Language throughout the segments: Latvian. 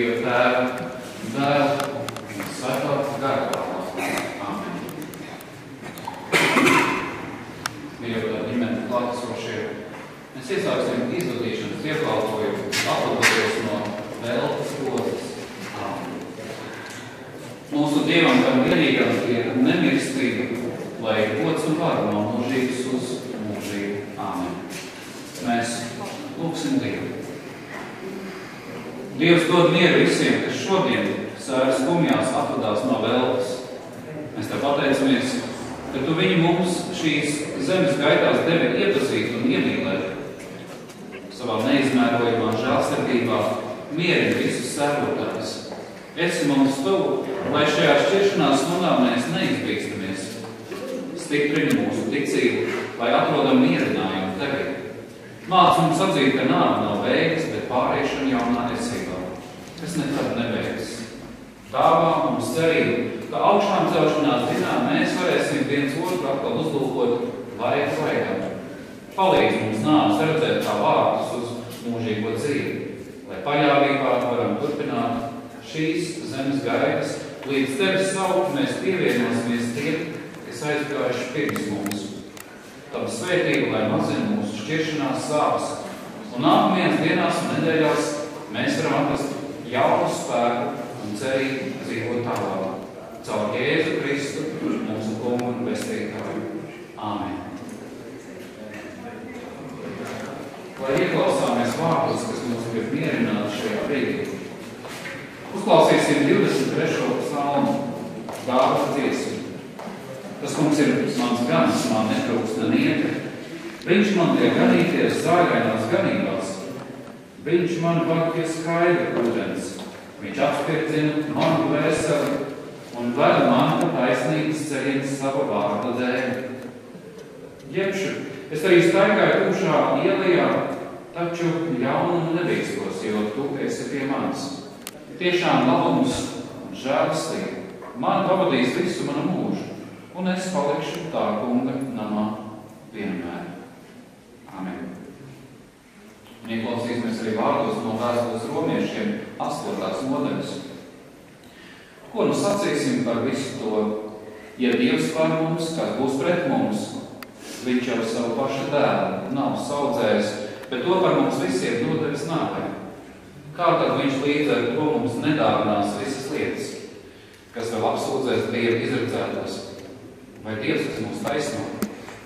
Dieva Tēva, Dēla un Svētā gara vārdā. Āmen. Mīļo ģimeni klātesošie, mēs iesāksim izvadīšanas iekalpojumu, atlūkoties no veltes rozes. Āmen. Mūsu Dievam tam vienīgam ir nemirstība, lai gods un vara no mūžības uz mūžību. Āmen. Mēs lūksim Dievu. Dievs dod mieru visiem, kas šodien sēras skumjās atvadās no veltes. Mēs Tev pateicamies, ka Tu viņu mums šīs zemes gaitās devi iepazīt un iemīlēt. Savā neizmērojumā žēlsirdībā mierini visus sērotājus. Esi mums tuvu, lai šajā šķiršanās stundā mēs neizbīstamies. Stiprini mūsu ticību, lai atrodam mierinājumu Tevi. Māc mums atzīt, ka nāve nav beigas, bet pāriešana jaunā esībā, kas nekad nebeigas. Dāvā mums cerību, ka augšām celšanās dienā mēs varēsim viens otru atkal uzlūkot laikam. Palīdz mums nāves redzēt tā vārtus uz mūžīgo dzīvi, lai paļāvībā varam turpināt šīs zemes gaitas, līdz Tevis saukt mēs pievienosimies tiem, kas aizgājuši pirms mums. Tava svētība, lai mazina mūsu šķiršanās sāpes, un nākamajās dienās un nedēļās mēs varam atrast jaunu spēku un cerību dzīvot tālāk. Caur Jēzu Kristu, mūsu kungu un pestītāju. Āmen. Lai ieklausāmies vārdus, kas mūs ir mierināti šajā brīdī. Uzklausīsim 23. psalmu, Dāvida dziesmu. Tas kungs ir mans gans, man netrūkst nenieka. Viņš man tiek ganīties zāļainās ganībās. Viņš mani vada pie skaidra ūdens. Viņš apspirdzina manu dvēseli un ved mani pa taisnības ceļiem sava vārda dēļ. Ģepšu, es arī staigāju tumšā ielajā, taču ļaunumu nebīstos, jo Tu esi pie manis. Tiešām labums un žēlastība man pavadīs visu manu mūžu, un es palikšu tā kunga namā vienmēr. Amen. Un ieklausīsimies arī vārdos no vēstules romiešiem 8. nodaļas. Ko nu sacīsim par visu to? Ja Dievs par mums, kas būs pret mums, Viņš jau savu pašu dēlu nav saudzējis, bet to par mums visiem nodevis nāvei. Kā tad Viņš līdz ar to mums nedāvinās visas lietas, kas vēl apsūdzēs Dieva izredzētos? Vai Dievs, kas mūs taisno?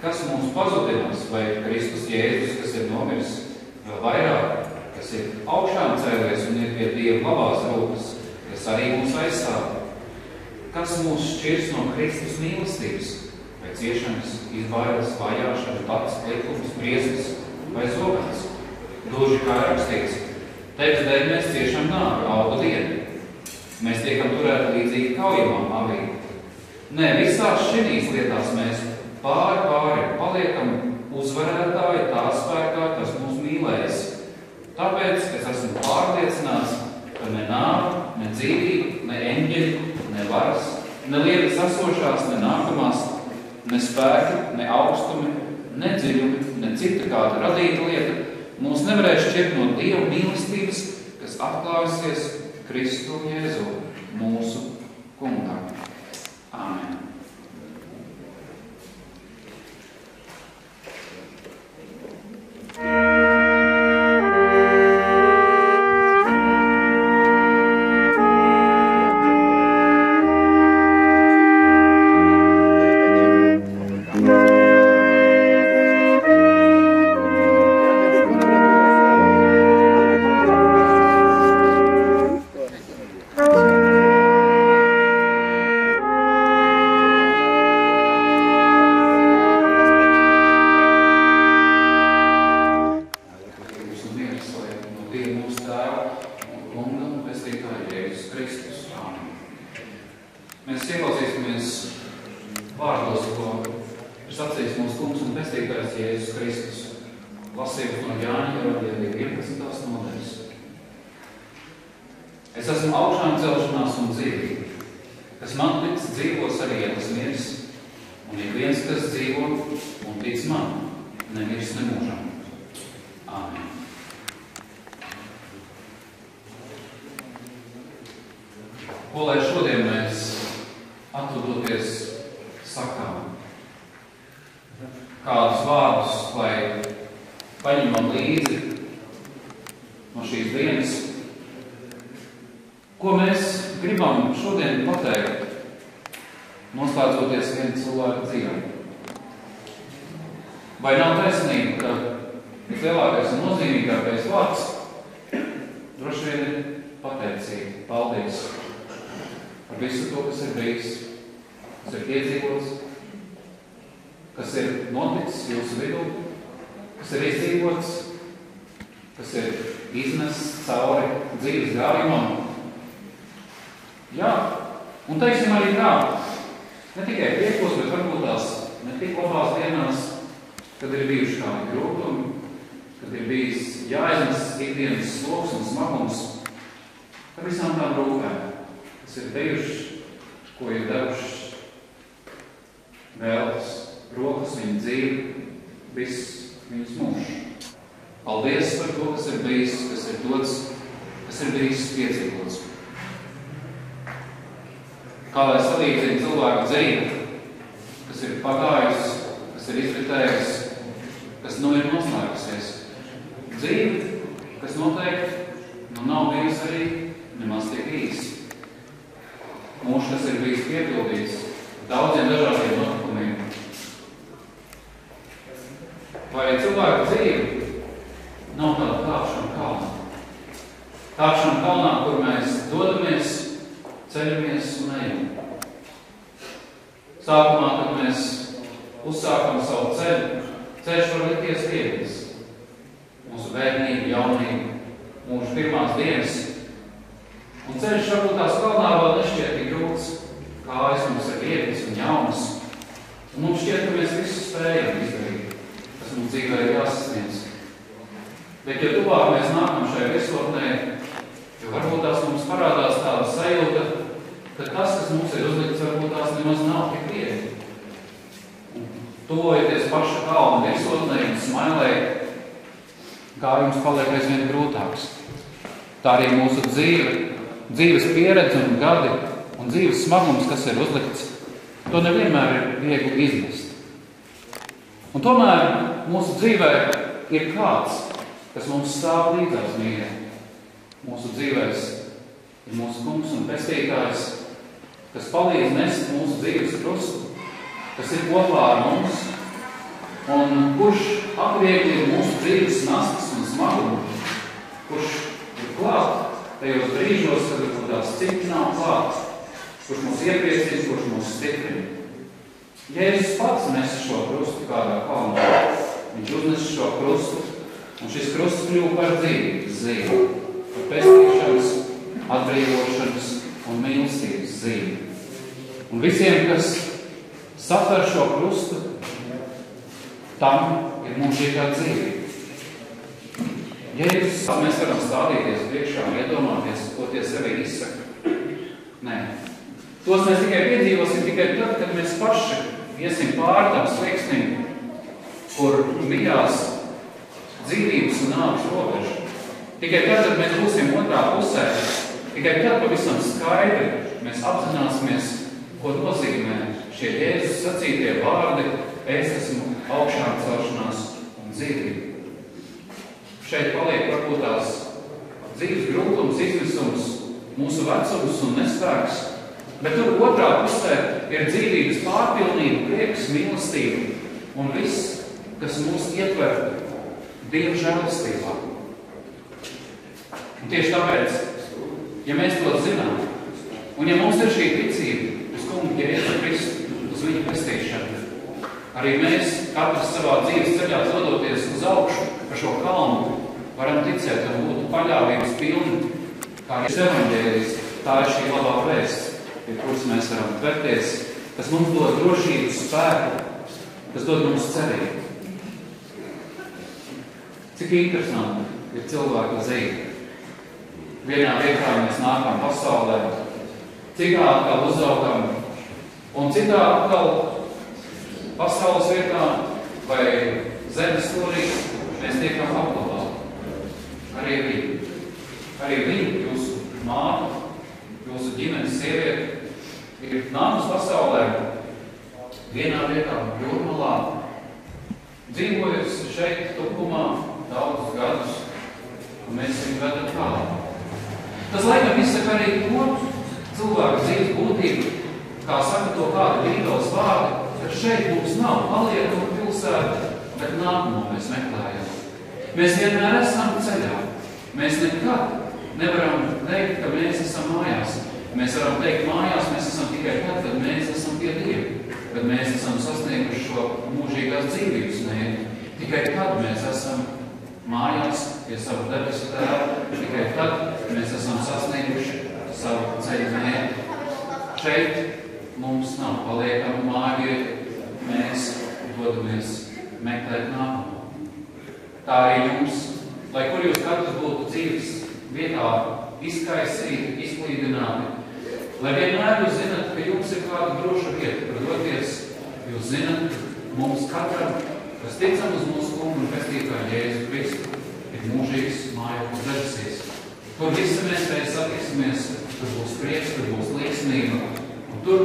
Kas mūs pazudinās? Vai Kristus Jēzus, kas ir nomiris? Vēl vairāk, kas ir augšām cēlies un ir pie Dieva labās rokas, kas arī mūs aizstāv? Kas mūs šķirs no Kristus mīlestības? Vai ciešanas, izbailes, vajāšana, pats, likums, briesmas vai zobens? Gluži kā rakstīts, Tevis dēļ mēs ciešam nāvi, augu dienu. Mēs tiekam turēti līdzīgi kaujamām avīm. Nē, visās šīs lietās mēs pāri paliekam uzvarētāji tā spēkā, kas mūs mīlēs. Tāpēc es esmu pārliecināts, ka ne nāve, ne dzīvība, ne eņģeļi, ne varas, ne lietas esošās, ne nākamās, ne spēki, ne augstumi, ne dziļumi, ne cita kāda radīta lieta mūs nevarēs šķirt no Dieva mīlestības, kas atklājusies Kristu Jēzu, mūsu kungā. Āmen. Es esmu augšām celšanās un dzīvība, kas man tic dzīvos arī, ja tas mirs, un ik viens, kas dzīvo un tic man, nemirs nemūžam. Āmen. Ko lai šodien mēs atvadoties sakām? Kādus vārdus, lai paņemam līdzi no šīs dienas? Ko mēs gribam šodien pateikt, noslēdzoties viena cilvēka dzīvē? Vai nav taisnība, ka lielākais un nozīmīgākais vārds droši vien ir pateicība, paldies par visu to, kas ir bijis, kas ir piedzīvots, kas ir noticis jūsu vidū, kas ir izdzīvots, kas ir iznests cauri dzīves gājumam. Jā, un teiksim arī tā, ne tikai priekos, bet varbūt tās ne tik labās dienās, kad ir bijuši kādi grūtumi, kad ir bijis jāiznes ikdienas sloks un smagums, par visām tām rūpēm, kas ir bijuši, ko ir devuši vēltas, rokas viņu dzīvi, viss viņus mūžs. Paldies par to, kas ir bijis, kas ir dots, kas ir bijis piedzīvots. Kā lai salīdzina cilvēku dzīvi, kas ir pagājis, kas ir izritējis, kas nu ir noslēgusies. Dzīve, kas noteikti nav bijis arī nemaz tik īsi. Mūžs, kas ir bijis piepildīts daudziem dažādiem notikumiem. Vai cilvēka dzīve nav tāda kāpšana kalnā? Kāpšana kalnā, kur mēs dodamies, ceļamies un ejam. Sākumā, kad mēs uzsākam savu ceļu, ceļš var likties viegls. Mūsu bērnība, jaunība, mūsu pirmās dienas. Un ceļš varbūt tās kalnā vēl nešķiet tik grūts, kājas mums ir vieglas un jaunas. Un mums šķiet, ka mēs visu spējam izdarīt, kas mums dzīvē ir jāsasniedz. Bet, ja tuvāk mēs nākam šai viesotnē, jo varbūt tās mums parādās tāda sajūta, ka tas, kas mums ir uzlikts, varbūt tās nemaz nav tik viegli. Tuvojoties paša kalna virsotnē un smailē, kā jums paliek aizvien grūtāks. Tā arī mūsu dzīves pieredze un gadi un dzīves smagums, kas ir uzlikts, to nevienmēr ir viegli iznest. Un tomēr mūsu dzīvē ir kāds, kas mums stāv līdzās mīļā. Mūsu dzīvēs ir mūsu kungs un pestītājs, kas palīdz nest mūsu dzīves krustu, kas ir kopā ar mums, un kurš atviegli mūsu dzīves nastas un smagumu, kurš ir klāt tajos brīžos, kad varbūt tās citi nav klāt, kurš mūs iepriecina, kurš mūs stiprina. Jēzus pats nes šo krustu kādā kalnā. Viņš uznes šo krustu, un šis krusts kļuva par dzīvi, par pestīšanas, atbrīvošanas un mīlestības dzīvi. Un visiem, kas satver šo krustu, tam ir mūžīgā dzīve. Jēzus, mēs varam stādīties priekšā un iedomāties, ko tie sevi izsaka. Nē. Tos mēs tikai piedzīvosim tikai tad, kad mēs paši iesim pāri tam slieksnim, kur mijās dzīvības un nāves robeža. Tikai tad, kad mēs būsim otrā pusē, tikai tad pavisam skaidri mēs apzināsimies, ko nozīmē šie Jēzus sacītie vārdi: es esmu augšām celšanās un dzīvība. Šeit paliek varbūt tās dzīves grūtums, izmisums, mūsu vecums un nespēks, bet tur otrā pusē ir dzīvības pārpilnība, prieks, mīlestība un viss, kas mūs ietver Dieva žēlastībā. Un tieši tāpēc, ja mēs to zinām, un ja mums ir šī ticība uz kungu Jēzu Kristu, uz viņa pestīšanu, arī mēs, katrs savā dzīves ceļā dodoties uz augšu pa šo kalnu, varam ticēt un būt paļāvības pilni, kā šis evaņģēlijs, tā ir šī labā vēsts, pie kuras mēs varam tverties, kas mums dod drošības spēku, kas dod mums cerību. Cik interesanti ir cilvēka dzīve. Vienā vietā mēs nākam pasaulē, citā atkal uzaugam, un citā atkal pasaules vietā vai zemes stūrī mēs tiekam apglabāti. Arī viņi, jūsu māte, jūsu jūsu ģimenes sieviete ir nākus pasaulē vienā vietā, Jūrmalā, dzīvojusi šeit, Tukumā, daudzus gadus, un mēs viņu vedam tālāk. Tas laikam izsaka arī to cilvēku dzīves būtību, kā saka to kādu Bībeles vārdu, ka šeit mums nav paliekama pilsēta, bet nākamo mēs meklējam. Mēs vienmēr esam ceļā. Mēs nekad nevaram teikt, ka mēs esam mājās. Mēs varam teikt, mājās mēs esam tikai tad, kad mēs esam pie Dieva, kad mēs esam sasnieguši šo mūžīgās dzīvības mērķi. Tikai tad mēs esam mājās pie savu debesu Tēva, tikai tad mēs esam sasnieguši savu ceļu mērķi. Šeit mums nav paliekama māja vieta, mēs dodamies meklēt nākamo. Tā arī jums, lai kur jūs katrs būtu dzīves vietā izkaisīti, izklīdināti, lai vienmēr jūs zināt, ka jums ir kāda droša vieta, kur doties, jūs zināt, mums katram, kas ticam uz mūsu kungu un pestītāju Jēzu Kristu, ir mūžīgs mājoklis debesīs. Tur visi mēs satiksimies, tur būs prieks, tur būs līksmība, un tur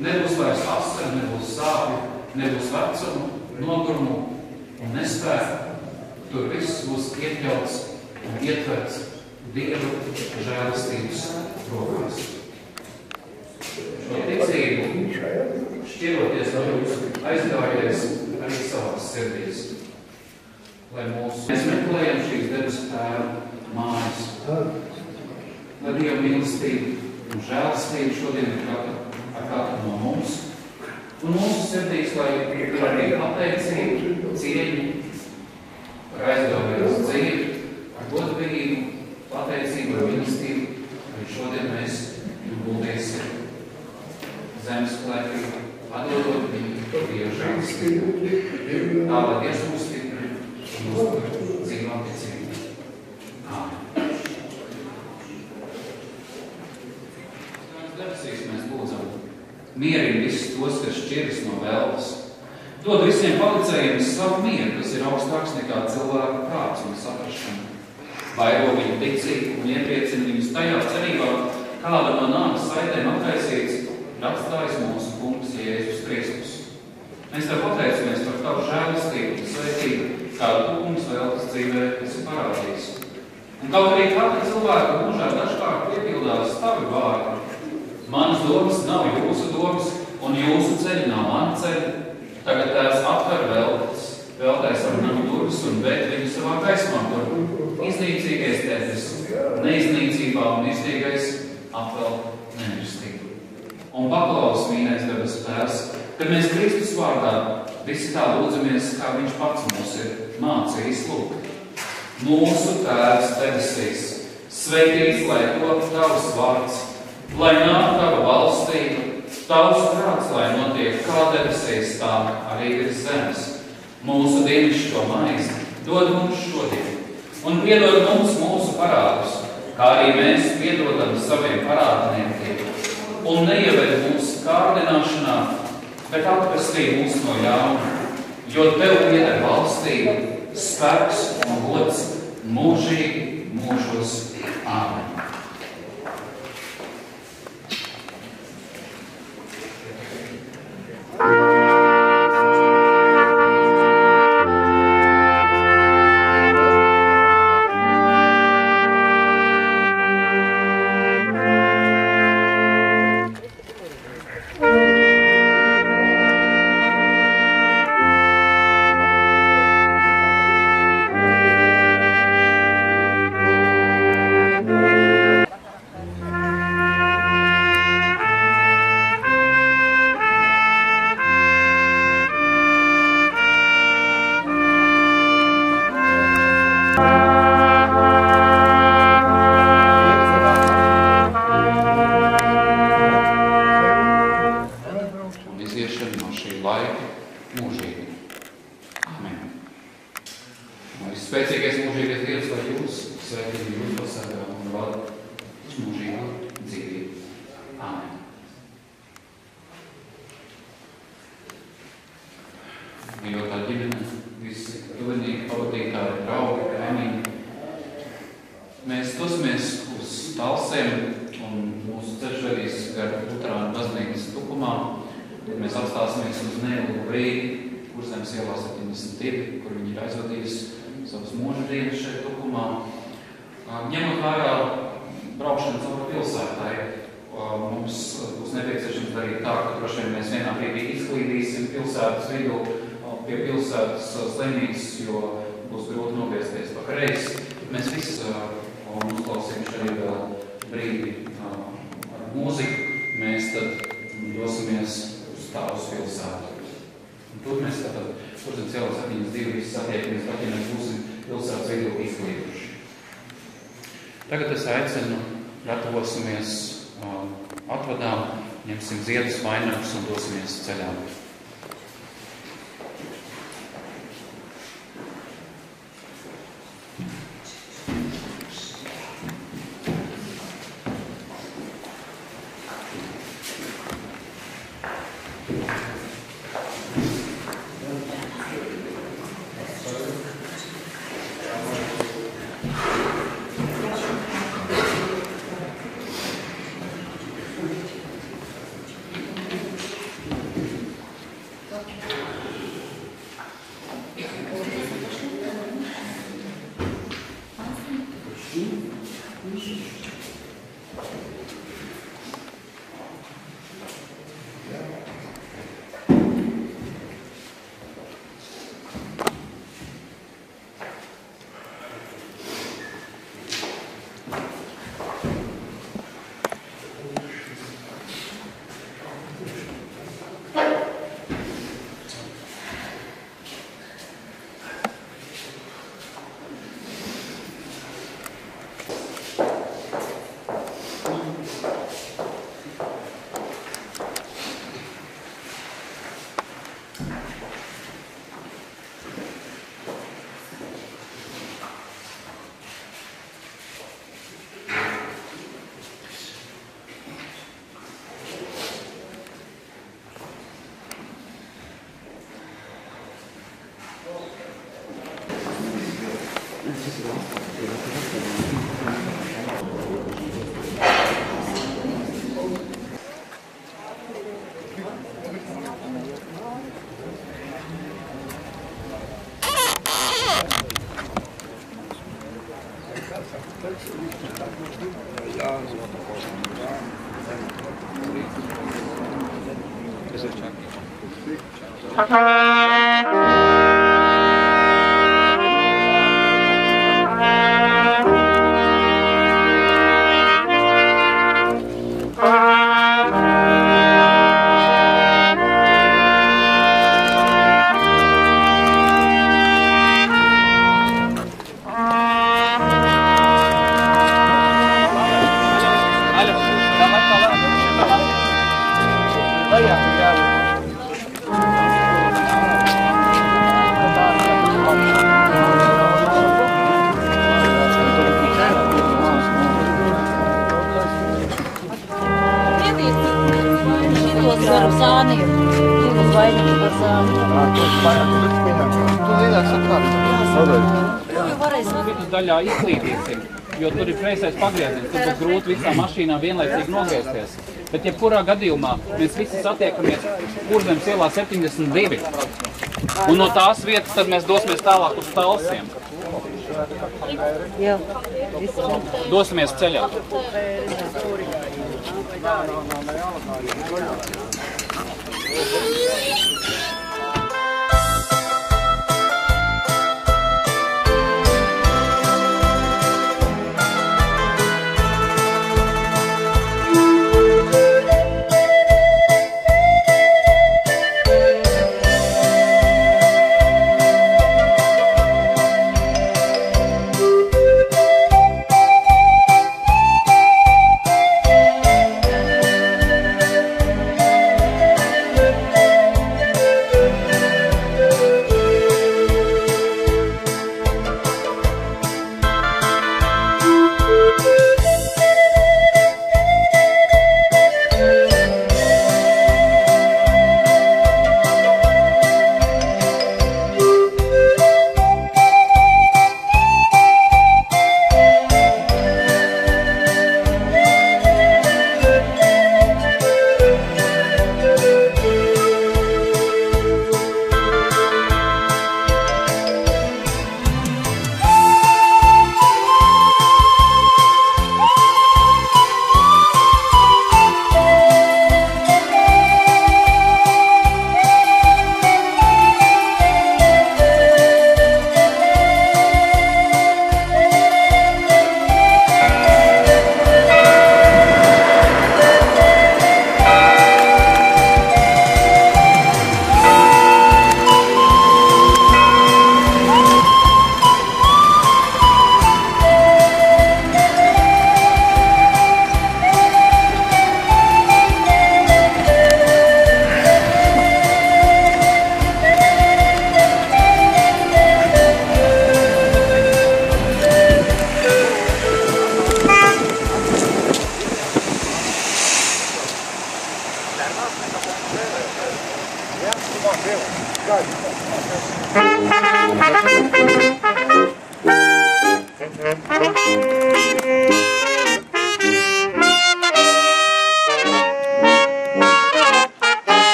nebūs vairs asaru, nebūs sāpju, nebūs vecumu, nogurumu un nespēku. Tur viss būs iekļauts un ietverts Dieva žēlastības rokās. Šo ticību, šķiroties no jums, aizgājies arī savās sirdīs. Lai mēs meklējam šīs debesu Tēva mājas. Lai Dieva mīlestība un žēlastība šodien ar katru no mums. Un mūsu sirdīs, lai arī pateicība, cieņa, par aizgājušos dzīvi, ar godību, pateicību un mīlestību, arī šodien mēs būtīsim zemes klēpī, atdodot viņu Dieva žēlastību. Tā, lai Dievs mūs stiprina un mūsu dzīvā ticību. Āmen. Debesīs mēs lūdzam, mierini visus tos, kas šķiras no vēltas. Dod visiem palicējiem savu mieru, kas ir augstāks nekā cilvēka prāts un saprašana. Vairo viņu ticību un iepriecina viņus tajā cerībā, kāda no nāves saitēm attaisīts, ir atstājis mūsu kungs Jēzus Kristus. Mēs tev pateicamies par tavu žēlastību un svētību, kādu tu kungs vēltas dzīvē esi parādījis. Un kaut arī katra cilvēka mūžā dažkārt piepildās tavi vārdi. Manas domas nav jūsu domas, un jūsu ceļi nav mani ceļi. Tagad Tēvs atver veltais ar namu durvis un vērt viņu savā gaismā, kur iznīcīgais tētis neiznīcībā un izdīgais apvēl nemirstību. Un paklaus mīnais debesu Tēvs, kad mēs Kristus vārdā visi tā lūdzamies, kā viņš pats mūs ir mācījis lūgt. Mūsu Tēvs debesīs, sveitīts, lai top tavs vārds, lai nāk tava valstība, tavs prāts, lai notiek kā debesīs, tā arī virs zemes. Mūsu dienascho maizi dod mums šodien, un piedod mums mūsu parādus, kā arī mēs piedodam saviem parādniekiem. Un neieved mūsu kārdināšanā, bet atpestī mūs no ļauna, jo tev pieder valstība, spēks un gods mūžīgi mūžos. Āmen. Mīļotā ģimene, visi tuvinieki, pavadītāji, draugi, kaimiņi. Mēs dosimies uz Talsiem un mūsu ceļš neilgu brīdi, Kurzemes ielā 72, kur viņi ir aizvadījusi savas mūža dienas šeit tukumā. Ņemot vērā braukšanu caur pilsētai, mums būs nepieciešams darīt tā, ka droši vien mēs vienā brīdī izklīdīsim pilsētas vidū pie pilsētas slimnīcas, jo būs grūti nogriezties pa kreisi. Mēs visi uzklausīsim šeit vēl brīdi ar mūziku. Mēs tad dosimies uz Tāvas pilsētu. Un tur mēs tātad Kurzemes ielā 72 visi satiekamies, pat ja mēs būsim pilsētas vidū izklīduši. Tagad es aicinu, gatavosimies atvadām, ņemsim ziedus, vainagus un dosimies ceļā. Daļā izklīdīsim, jo tur ir kreisais pagrieziens, tur būs grūti visām mašīnām vienlaicīgi nogriezties. Bet jebkurā gadījumā mēs visi satiekamies Kurzemes ielā 72. Un no tās vietas tad mēs dosimies tālāk uz Talsiem. Dosimies ceļā.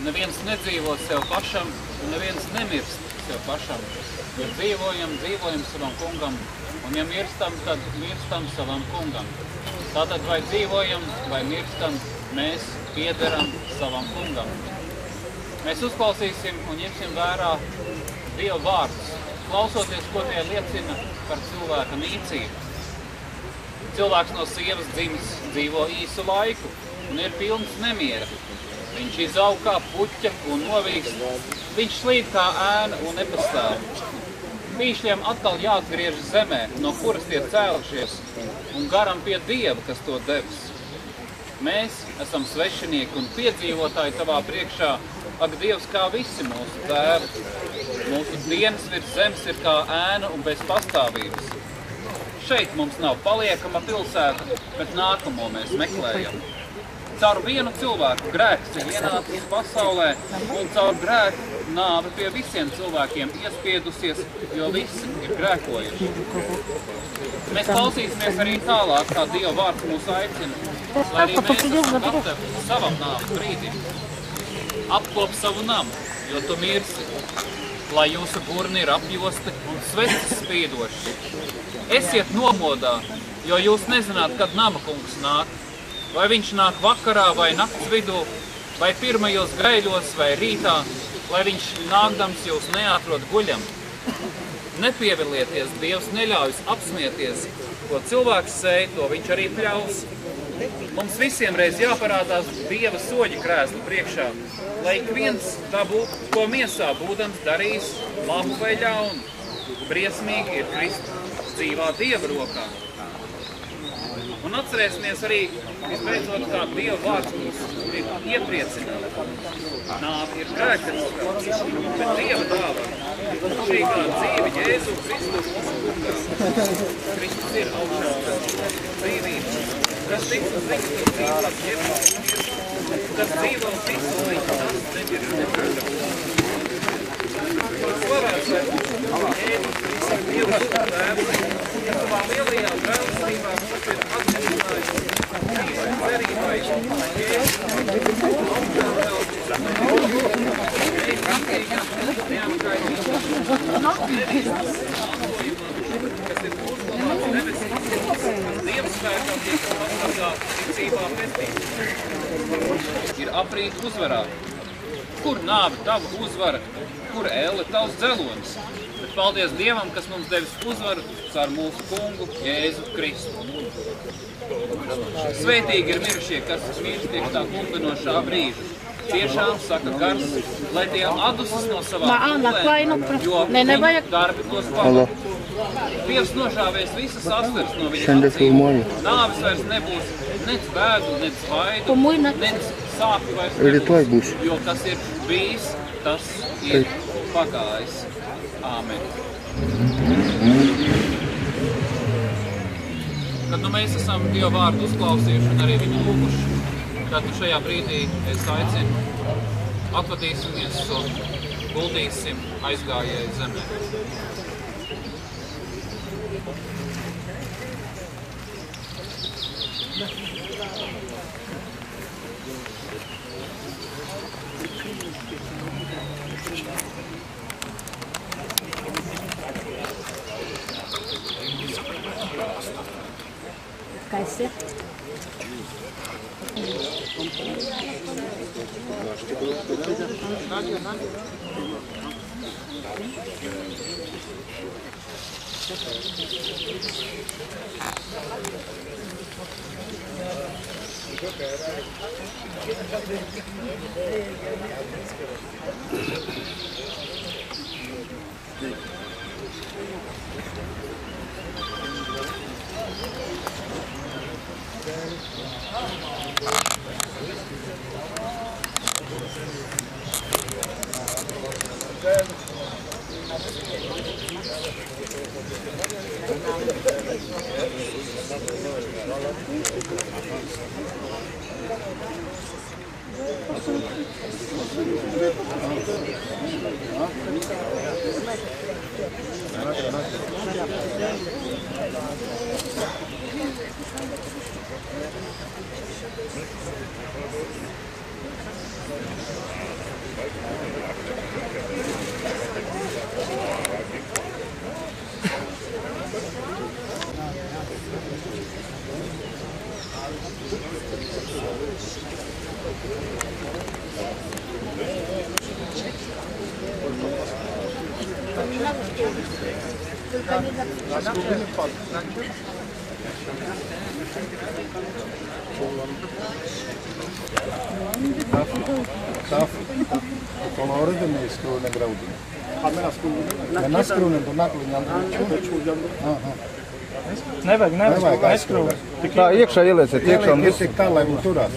Neviens nedzīvo sev pašam, un neviens nemirst sev pašam. Ja dzīvojam savam kungam, un ja mirstam, tad mirstam savam kungam. Tātad vai dzīvojam, vai mirstam, mēs piederam savam kungam. Mēs uzklausīsim un ņemsim vērā Dieva vārdus, klausoties, ko tie liecina par cilvēka nīcību. Cilvēks no sievas dzimis dzīvo īsu laiku un ir pilns nemiera. Viņš izaug kā puķa un novīkst, viņš slīd kā ēna un nepastāv. Mīšļiem atkal jāatgriežas zemē, no kuras tie cēlušies, un garam pie Dieva, kas to devis. Mēs esam svešinieki un piedzīvotāji tavā priekšā, ak Dievs, kā visi mūsu tēvi. Mūsu dienas virs zemes ir kā ēna un bez pastāvības. Šeit mums nav paliekama pilsēta, bet nākamo mēs meklējam. Caur vienu cilvēku grēks ir ienācis pasaulē, un caur grēku nāve pie visiem cilvēkiem iespiedusies, jo visi ir grēkojuši. Mēs klausīsimies arī tālāk, kā Dieva vārds mūs aicina, lai arī mēs esam gatavi savam nāves brīdim. Apkop savu namu, jo tu mirsi, lai jūsu burni ir apjosti un sveces spīdoši. Esiet nomodā, jo jūs nezināt, kad nama kungs nāk. Vai viņš nāk vakarā vai nakts vidū, vai pirmajos gaiļos vai rītā, lai viņš nākdams jūs neatrod guļam. Nepievilieties, Dievs neļaujas apsmieties, ko cilvēks sēj, to viņš arī pļaus. Mums visiem reiz jāparādās Dieva soļa krēslu priekšā, lai ik viens dabū, ko miesā būdams darījis, labu vai ļaunu. Briesmīgi ir krist dzīvā Dieva rokā. Un atcerēsimies arī, visbeidzot, kā Dieva vārds mūs ir iepriecināt. Nāve ir grēkats, bet Dieva dāvā. Mūžīgā dzīve Jēzu Kristu mūsu kungā. Kristus ir augšā dzīvība. Kas tic uz viņu, tas dzīvās jebkā. Kas dzīvo un tic uz viņu, tas nemirst nekādam. Slavēts vai Jēzus Kristus Dievs tēvs, kas savā lielajā žēlastībā mums ir atgādinājis dzīvai, cerībai, Jēzus kas ir uzglabāts debesīs, Dieva spēkā tiek pasargāts ticībā pestīts. Ir aprīt uzvarā. kur nāve, tava uzvara, kur elle, tavs dzelonis. Bet paldies Dievam, kas mums devis uzvaru caur mūsu kungu Jēzu Kristu. Svētīgi ir mirušie, kas mīļš tiek tā kunga no šā brīža. Tiešām, saka gars, lai tie atdusas no savām pulēm, jo viņu darbi tos pavada. Dievs nožāvēs visas asaras no viņa acīm. Nāves vairs nebūs nec bēdu, nec vaidu, nec sāpju vairs nebūs, jo kas ir bijis, tas ir pagājis. Āmen. Kad mēs esam Dieva vārdu uzklausījuši un arī viņu lūguši, tad šajā brīdī es aicinu, atvadīsimies un guldīsim aizgājēju zemē. Skaisti. Colore de neskrūne graudina. Neskrūne, tu nakliņa Nevajag aizskrūne. Tā iekšā ielieciet iekšā un visu. Tik tā, lai viņi turās.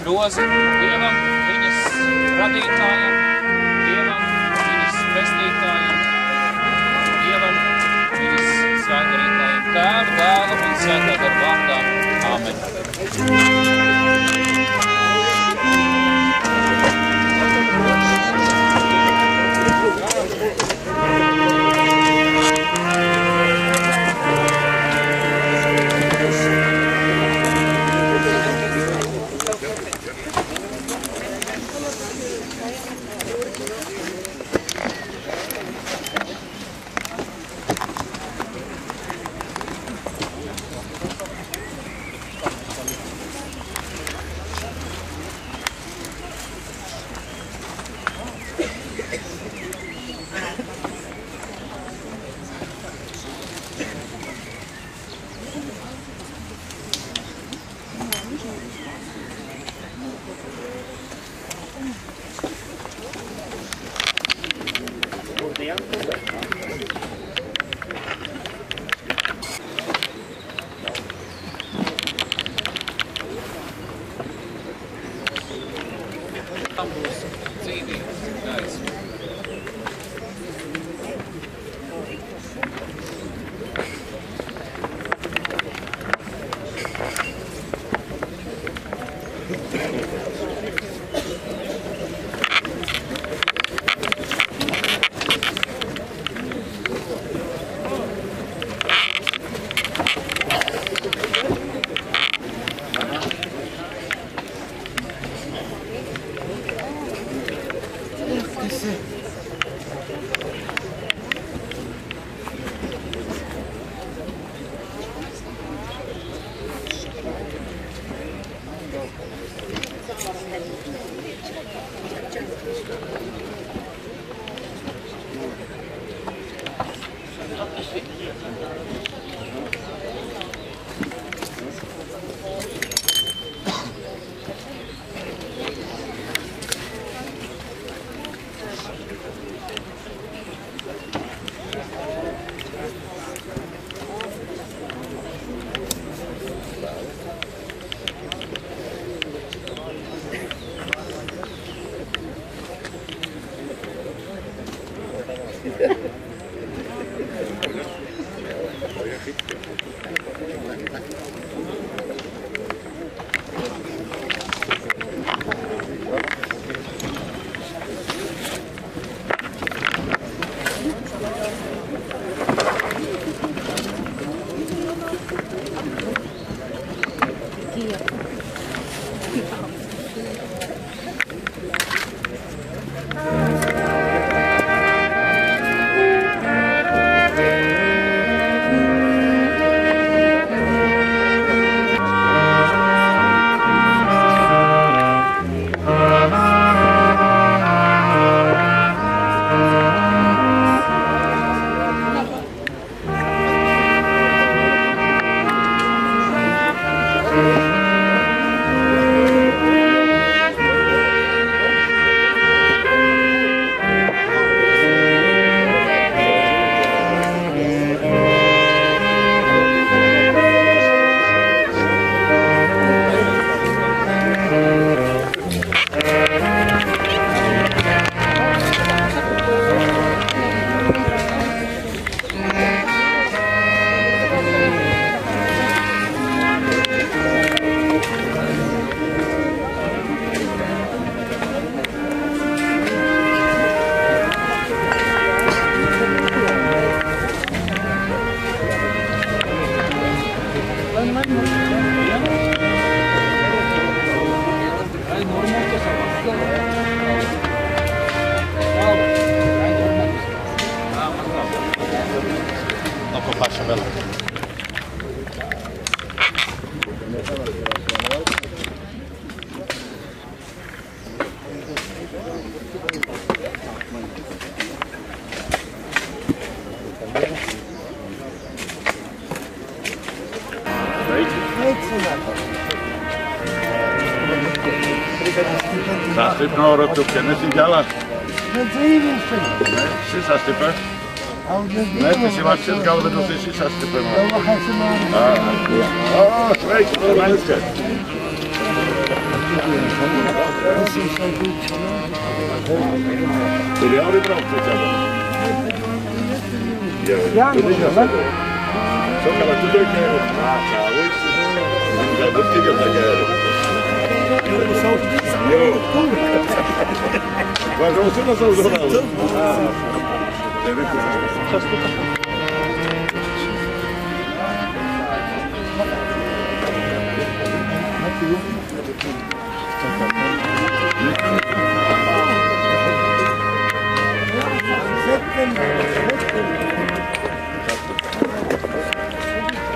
Rozi Dievam, viņas radītājam, Dievam, viņas pestītājam, Dievam, viņas svētdarītājam, Tēvu, Dēlu un Svētā gara vārdā. Āmen. Sastiprināt rotuki, nesit jalās? Šis sastiprinā? Nē, tas ir vārds galvenais, šis sastiprinā. Sveiks, Lenskais. Tur jau ir braukt uz jalām. Jā, Sokala, tu dojkēri? Čā, viss. Jā, būs tikai tagari. Jo. Vai jūs ir savu žurnālu?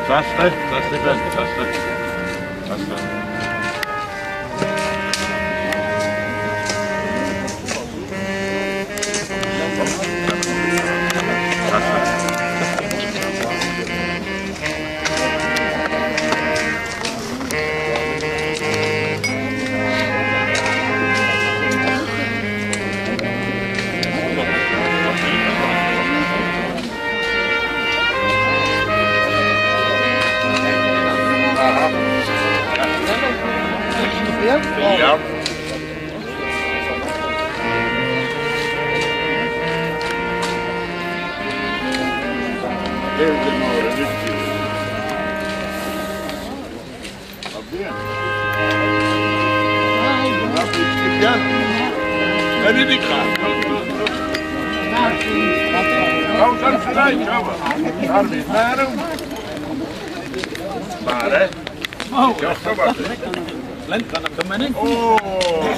Sastai. Ja. Lentkannam tämmönen.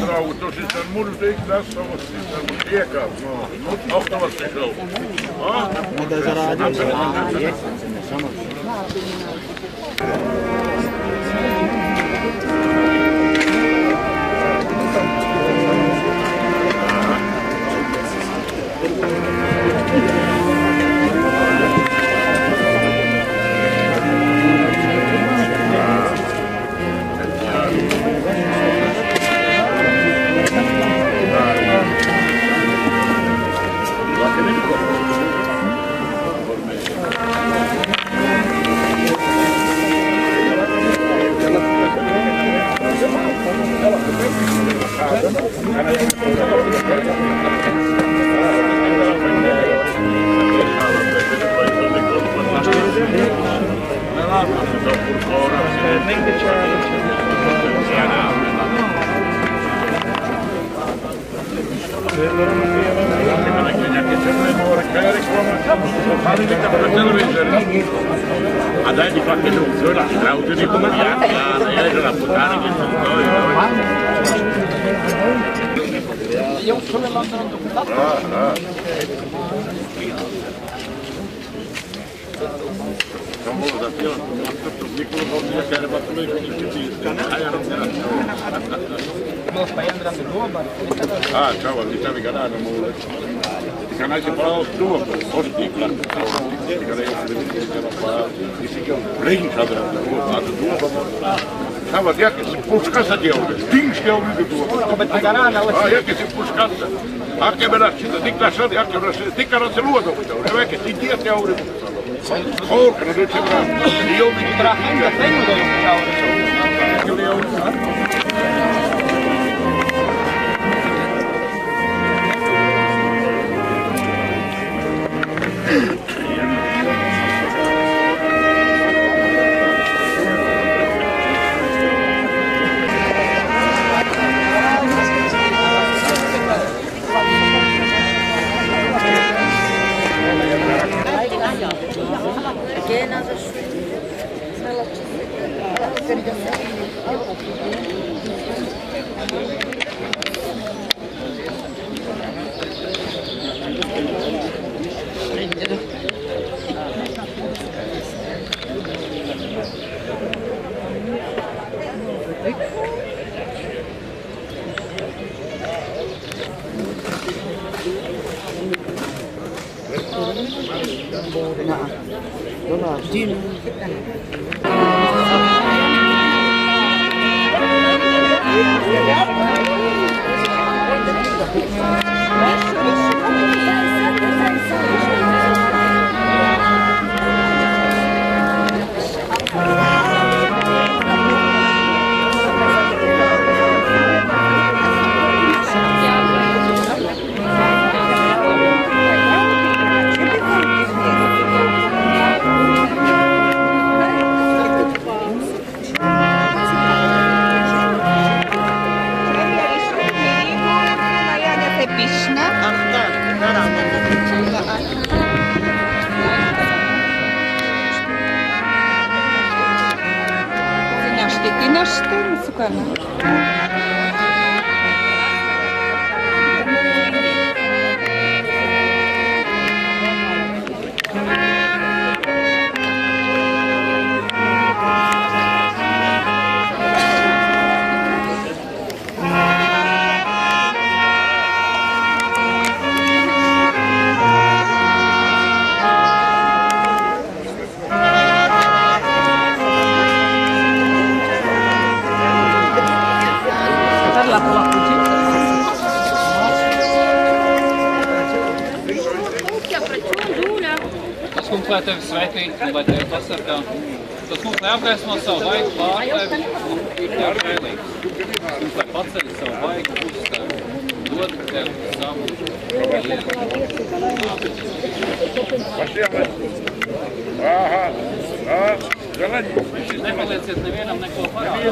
Draugu, tu siis on mun tässä on siis mun tiekään. No, ohtavasti se on. Mitä sä raadiossa? Samoin. A dai di qualche nozione, la usi come pianta, io la puttana che sono Io sono l'altro Ah, ciao, mi stavi canale, il canale si parla tuo, o sticla, Samo jaki si puškasa djeluje, dinške ovdje duo. A jaki si puškasa. Ake me raščita, ti klašadi, ake me raščita, ti kada se luodo bude, veke, ti dijete ovdje bude. Kolka, no doći vrata. I ovdje ti trahenga, tenju da je ovdje. Lai tevi sveitī, un lai tevi pasargā. Tas mums neapgaismo savu vaigu pār tevi un ir tev žēlīgs. Mums lai paceļ savu vaigu uz tevi, dod tev savu Nepalieciet nevienam neko parādā,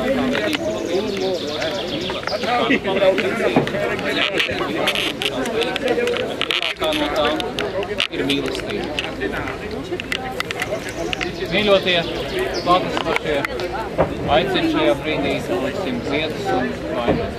kā vedīt kā no tām ir mīlestība. Mīļotie, klātesošie, aicinu šajā brīdī liksim ziedus un vainas.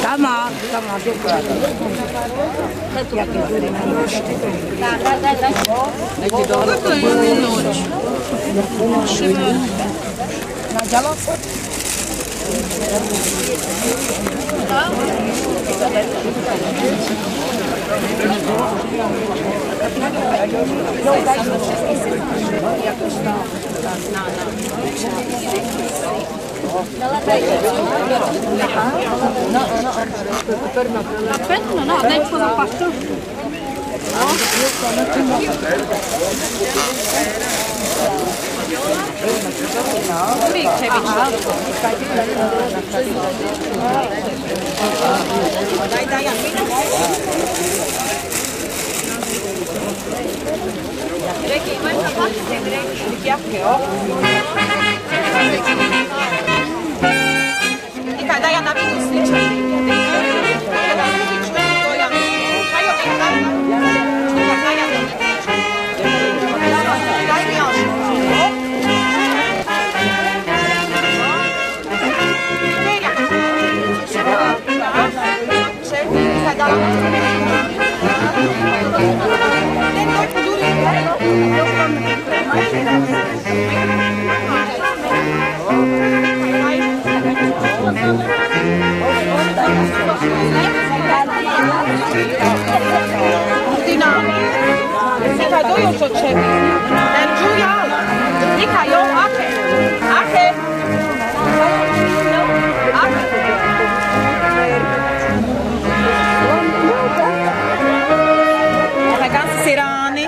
Tama, no, dentro da pastor. Kada ja navidim sličan. Nikaj dojuč od ciebie. Ten Julia. Nikaj, jo, Ache. Ache. Ragazzi serani.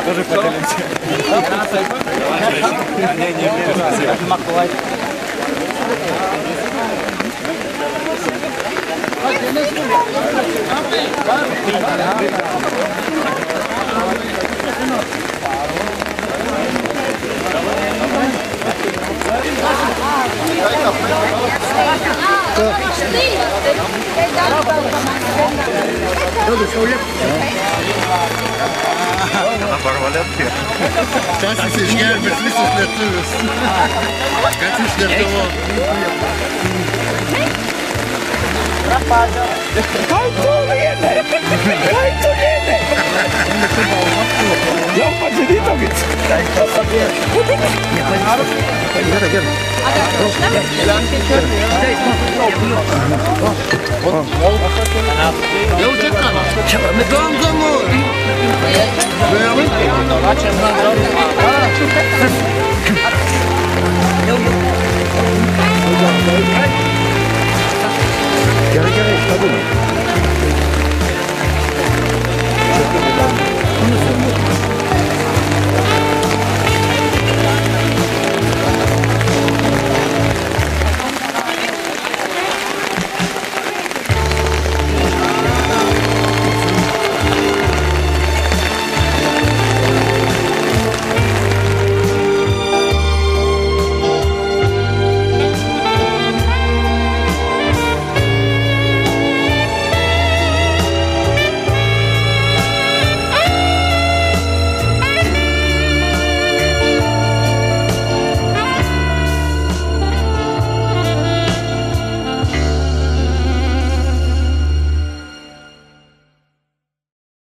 Тоже поделимся. Tas ir ģērbis visus lietuvis. Kāds izšķir to? Kai tu viene! Kai tu viene! Jau padarīto viss! Jau čekam! Мы идем домой! Really?